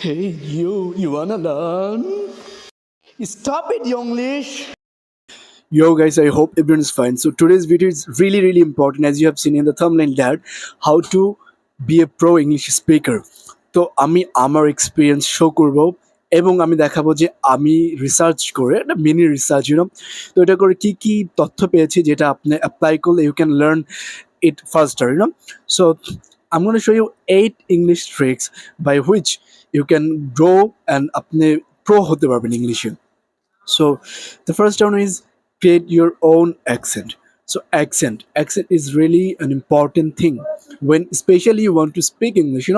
Hey, you wanna learn? Stop it, Yonglish! Yo guys, I hope everyone is fine. So today's video is really important, as you have seen in the thumbnail, that how to be a pro English speaker. তো আমি আমার experience show করব এবং আমি দেখাবো যে আমি research করে একটা মিনি রিসার্চ তো এটা করে কি কি তথ্য পেয়েছি যেটা আপনি অ্যাপ্লাই করলে you can learn it faster, so I'm going to show you 8 English tricks by which you can grow and apne pro hote parben English. So the first one is create your own accent. So accent is really an important thing when especially you want to speak English.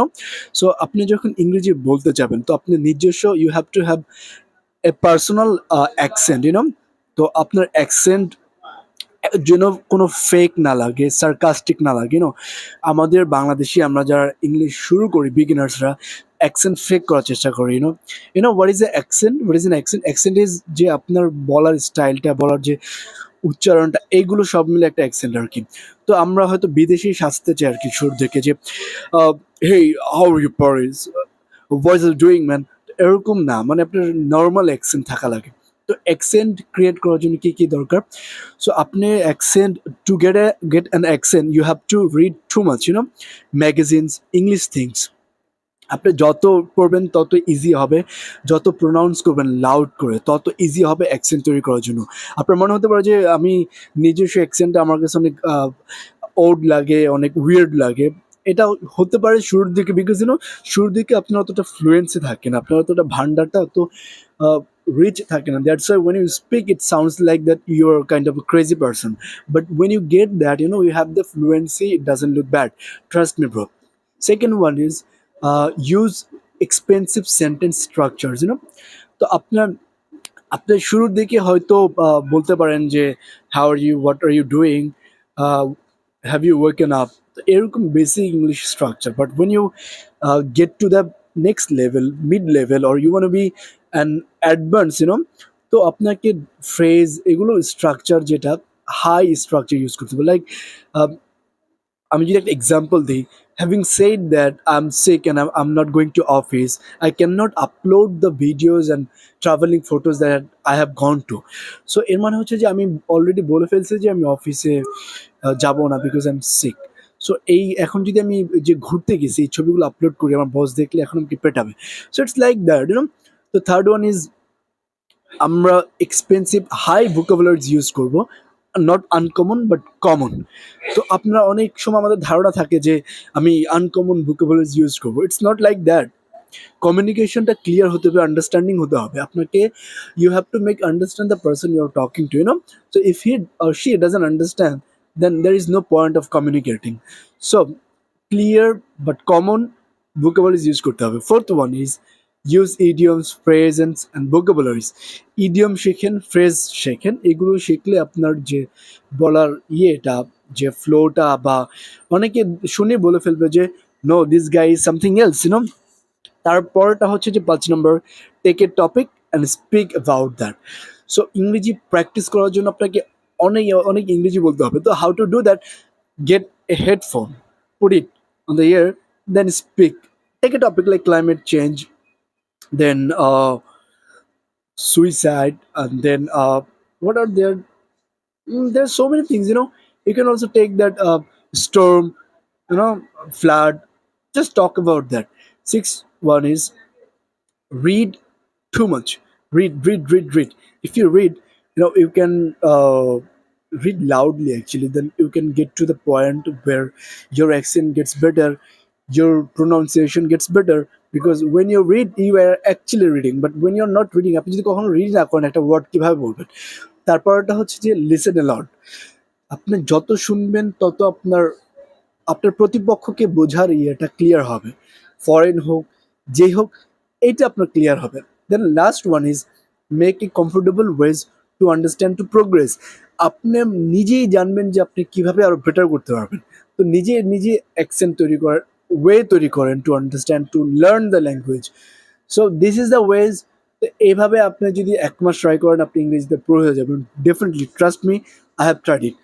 So আপনি যখন ইংরেজি বলতে যাবেন তো আপনি নিজস্ব you have to have a personal accent. তো আপনার accent যেন কোনো ফেক না লাগে, সার্কাস্টিক না লাগে। আমাদের বাংলাদেশি আমরা যারা ইংলিশ শুরু করি বিগিনার্সরা অ্যাকসেন্ট ফেক করার চেষ্টা করি। What is a accent? What is an accent? Accent is যে আপনার বলার স্টাইলটা, বলার যে উচ্চারণটা, এইগুলো সব মিলে একটা অ্যাকসেন্ট আর কি। তো আমরা হয়তো বিদেশি সাজতে চাই আর কি শুরু থেকে, যে hey how are you Paris, what are doing man, এরকম না, মানে আপনার নর্মাল অ্যাকসেন্ট থাকা লাগে। তো অ্যাকসেন্ট ক্রিয়েট করার জন্য কি কি দরকার? সো আপনি accent, to get an accent you have to read too much magazines, English things. আপনি যত পড়বেন তত ইজি হবে, যত প্রোনাউন্স করবেন লাউড করে তত ইজি হবে অ্যাকসেন্ট তৈরি করার জন্য। আপনার মনে হতে পারে যে আমি নিজস্ব অ্যাকসেন্টটা আমার কাছে অনেক ওড লাগে, অনেক উইয়ার্ড লাগে। এটা হতে পারে শুরুর দিকে, বিকজ শুরুর দিকে আপনার অতটা ফ্লুয়েন্সি থাকে না, আপনার অতটা ভান্ডারটা অত রিচ থাকে না। That's why when you speak it sounds like that you're kind of a crazy person, but when you get that, you have the fluency, it doesn't look bad. Trust me, bro. Second one is use expensive sentence structures. তো আপনার শুরুর দিকে হয়তো বলতে পারেন যে how are you, what are you doing, have you waken up, এরকম basic English structure. But when you get to the next level, mid level, or you want be an advance, তো আপনাকে ফ্রেজ, এগুলো structure যেটা high structure use করতে হবে। Like আমি যদি একটা এক্সাম্পল দিই, having said that I'm sick and I'm not going to office, I cannot upload the videos and traveling photos that I have gone to. So এর মানে হচ্ছে যে আমি অলরেডি বলে ফেলছি যে আমি অফিসে যাব না because I am sick. So এই এখন যদি আমি যে ঘুরতে গেছি এই ছবিগুলো আপলোড করি, আমার বস দেখলে এখন আমাকে পেটাবে। So it's like that. তো থার্ড ওয়ান ইজ আমরা এক্সপেন্সিভ হাই ভোকাবুলারিজ ইউজ করব, নট আনকমন বাট কমন। তো আপনার অনেক সময় আমাদের ধারণা থাকে যে আমি আনকমন ভোকাবুলারিজ ইউজ করবো। It's not like that. কমিউনিকেশনটা ক্লিয়ার হতে হবে, আন্ডারস্ট্যান্ডিং হতে হবে আপনাকে। You have to make understand the person you are talking to, so if he or she doesn't understand, then there is no point of communicating. So clear but common vocabularies use করতে হবে। Fourth one is use idioms, phrases and vocabularies. Idiom শেখেন, phrase শেখেন, এগুলো শিখলে আপনার যে বলার ইয়েটা, যে ফ্লোটা, বা অনেকে শুনে বলে ফেলবে যে no this guy is something else. তারপরটা হচ্ছে যে 5 নম্বর, take a topic and speak about that. So ইংরেজি প্র্যাকটিস করার জন্য আপনাকে অনেক অনেক ইংরেজি বলতে হবে। তো how to do that? get a headphone, put it on the ear, then speak. Take a topic like climate change, then suicide, and then what are there? There's so many things. You can also take that storm, flood. Just talk about that. Sixth one is read too much. Read. If you read, you can read loudly actually, then you can get to the point where your accent gets better, your pronunciation gets better, because when you read you are actually reading, but when you're not reading, আপনি যদি কখনো read না করেন একটা word কিভাবে বলবেন? তারপরটা হচ্ছে যে লিসেন অ্যালাউড। আপনি যত শুনবেন তত আপনার আপনার প্রতিপক্ষকে বোঝার ইয়েটা ক্লিয়ার হবে, ফরেন হোক যেই হোক, এইটা আপনার ক্লিয়ার হবে। Then last one is make a comfortable ways to understand, to progress. আপনি নিজেই জানবেন যে আপনি কীভাবে আরও বেটার করতে পারবেন। তো নিজে অ্যাকসেন্ট তৈরি করার ওয়ে তৈরি করেন, two understand, to learn the language. So this is the ways. এইভাবে আপনি যদি 1 মাস ট্রাই করেন আপনি ইংরেজিতে প্রো হয়ে যাবেন, definitely, trust me, I have tried it.